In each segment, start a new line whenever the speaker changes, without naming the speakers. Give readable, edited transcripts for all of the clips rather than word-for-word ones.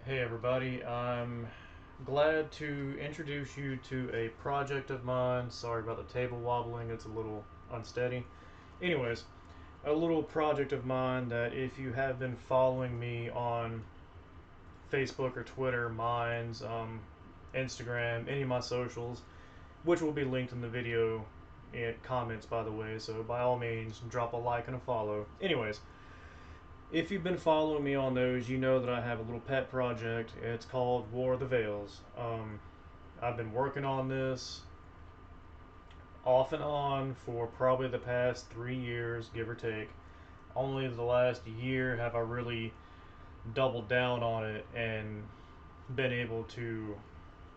Hey everybody, I'm glad to introduce you to a project of mine. Sorry about the table wobbling, it's a little unsteady. Anyways, a little project of mine that if you have been following me on Facebook or Twitter, Minds, Instagram, any of my socials, which will be linked in the video comments by the way, so by all means drop a like and a follow. Anyways, if you've been following me on those, you know that I have a little pet project. It's called War of the Vales. I've been working on this off and on for probably the past 3 years, give or take. Only the last year have I really doubled down on it and been able to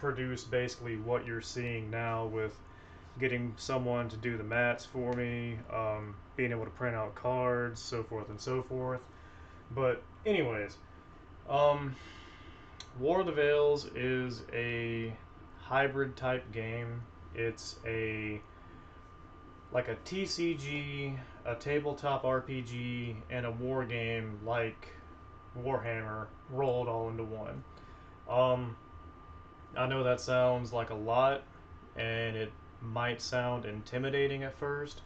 produce basically what you're seeing now with getting someone to do the mats for me, being able to print out cards, so forth and so forth. But anyways, um, War of the Vales is a hybrid type game. It's a like a TCG, a tabletop RPG, and a war game like Warhammer rolled all into one. Um, I know that sounds like a lot, and it might sound intimidating at first,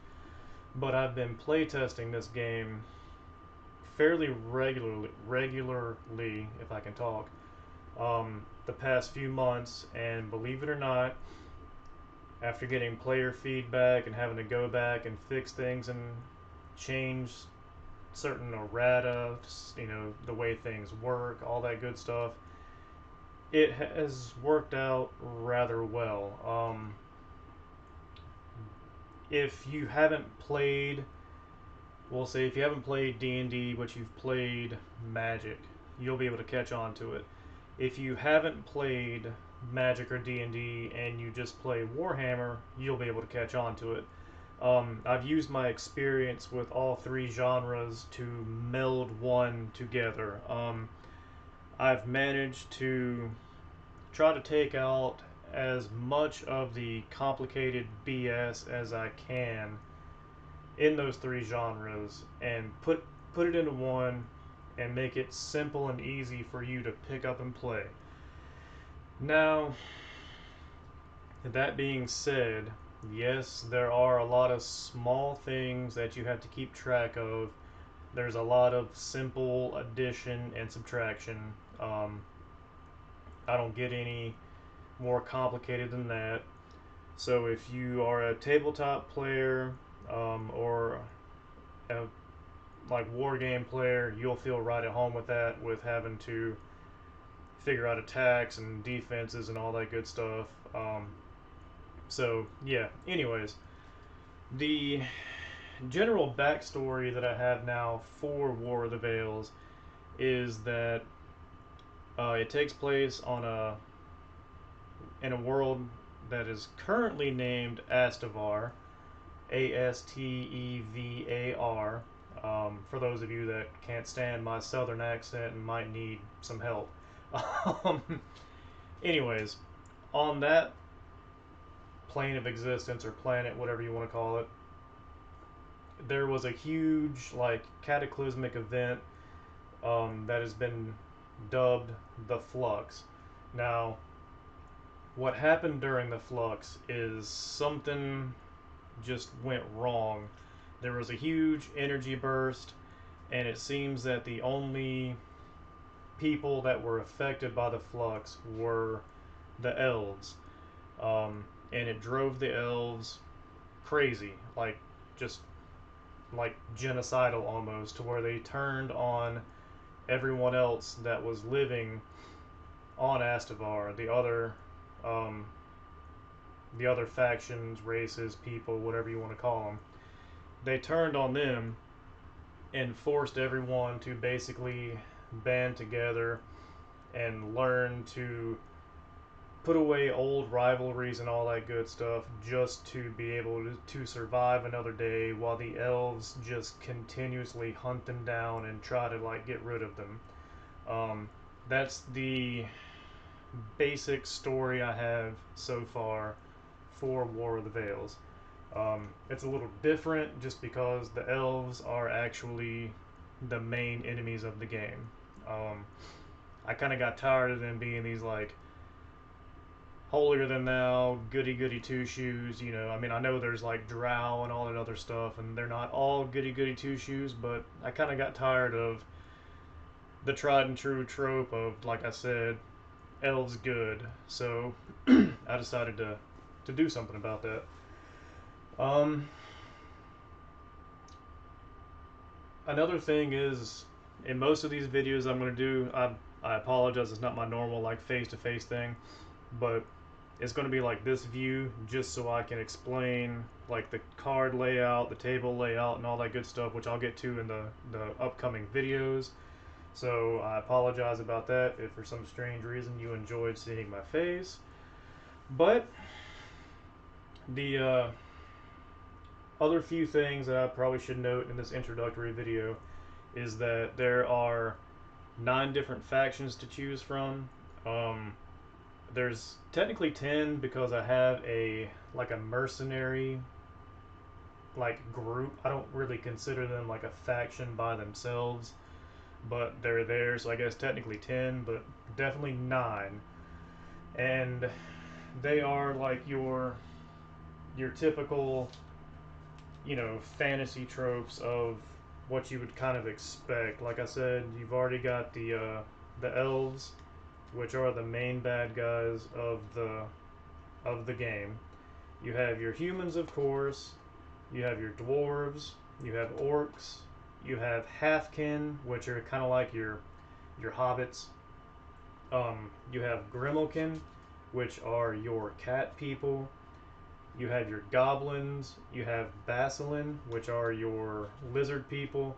but I've been playtesting this game fairly regularly, if I can talk, the past few months, and believe it or not, after getting player feedback and having to go back and fix things and change certain errata, the way things work, all that good stuff, it has worked out rather well. If you haven't played, we'll say if you haven't played D&D, but you've played Magic, you'll be able to catch on to it. If you haven't played Magic or D&D and you just play Warhammer, you'll be able to catch on to it. I've used my experience with all three genres to meld one together. I've managed to try to take out as much of the complicated BS as I can in those three genres and put it into one and make it simple and easy for you to pick up and play. Now, that being said, yes, there are a lot of small things that you have to keep track of. There's a lot of simple addition and subtraction. Um, I don't get any more complicated than that. So if you are a tabletop player or a like war game player, you'll feel right at home with that, with having to figure out attacks and defenses and all that good stuff. So yeah. Anyways, the general backstory that I have now for War of the Vales is that it takes place on a in a world that is currently named Astevar, Astevar. For those of you that can't stand my southern accent and might need some help. Um, anyways, on that plane of existence or planet, whatever you want to call it, there was a huge, like, cataclysmic event that has been dubbed the Flux. Now, what happened during the Flux is something just went wrong. There was a huge energy burst, and it seems that the only people that were affected by the flux were the elves. And it drove the elves crazy, like just like genocidal almost, to where they turned on everyone else that was living on Astavar, um, the other factions, races, people, whatever you want to call them. They turned on them and forced everyone to basically band together and learn to put away old rivalries and all that good stuff just to be able to survive another day while the elves just continuously hunt them down and try to like get rid of them. That's the basic story I have so far for War of the Vales. It's a little different just because the elves are actually the main enemies of the game. Um, I kind of got tired of them being these like holier than thou, goody goody two shoes. You know, I mean, I know there's like drow and all that other stuff, and they're not all goody goody two shoes, but I kind of got tired of the tried and true trope of, like I said, elves good. So I decided to do something about that. Um, Another thing is, in most of these videos I'm going to do, I apologize, it's not my normal like face-to-face thing, but it's going to be like this view just so I can explain like the card layout, the table layout, and all that good stuff, which I'll get to in the upcoming videos. So I apologize about that if for some strange reason you enjoyed seeing my face. But the other few things that I probably should note in this introductory video is that there are 9 different factions to choose from. Um, there's technically 10 because I have a mercenary like group. I don't really consider them like a faction by themselves, but they're there, so I guess technically 10, but definitely 9. And they are like your typical, fantasy tropes of what you would kind of expect. Like I said, you've already got the elves, which are the main bad guys of the game. You have your humans, of course. You have your dwarves. You have orcs. You have halfkin, which are kind of like your hobbits. You have grimalkin, which are your cat people. You have your goblins. You have basilin, which are your lizard people,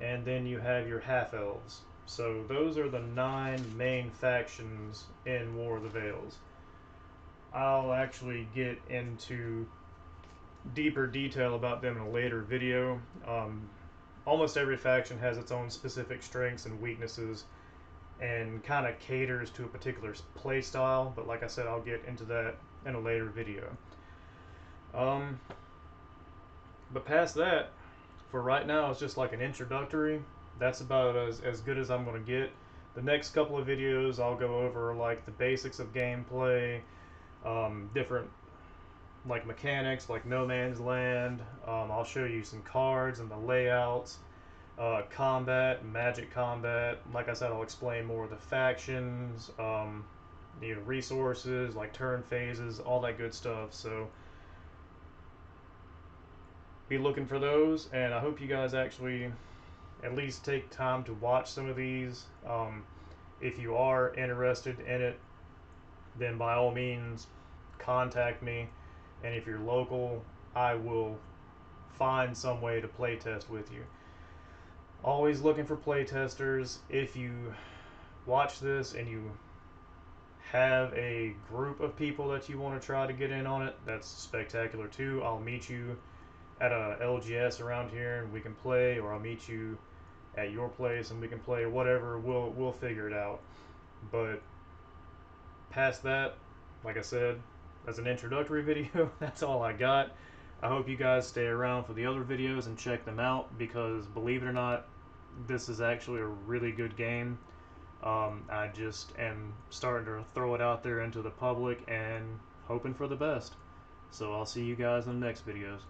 and then you have your half elves. So those are the 9 main factions in War of the Vales. I'll actually get into deeper detail about them in a later video. Almost every faction has its own specific strengths and weaknesses and kind of caters to a particular play style, but like I said, I'll get into that in a later video. Um, but past that, for right now, it's just like an introductory. That's about as good as I'm going to get. The next couple of videos, I'll go over like the basics of gameplay, different like mechanics like No Man's Land. I'll show you some cards and the layouts, combat, magic combat. Like I said, I'll explain more of the factions, resources like turn phases, all that good stuff. So be looking for those, and I hope you guys actually at least take time to watch some of these. If you are interested in it, then by all means contact me, and if you're local, I will find some way to play test with you. Always looking for play testers. If you watch this and you have a group of people that you want to try to get in on it, that's spectacular too. I'll meet you at a LGS around here and we can play, or I'll meet you at your place and we can play, whatever. We'll figure it out. But past that, like I said, as an introductory video, that's all I got. I hope you guys stay around for the other videos and check them out, because believe it or not, this is actually a really good game. I just am starting to throw it out there into the public and hoping for the best. So I'll see you guys in the next videos.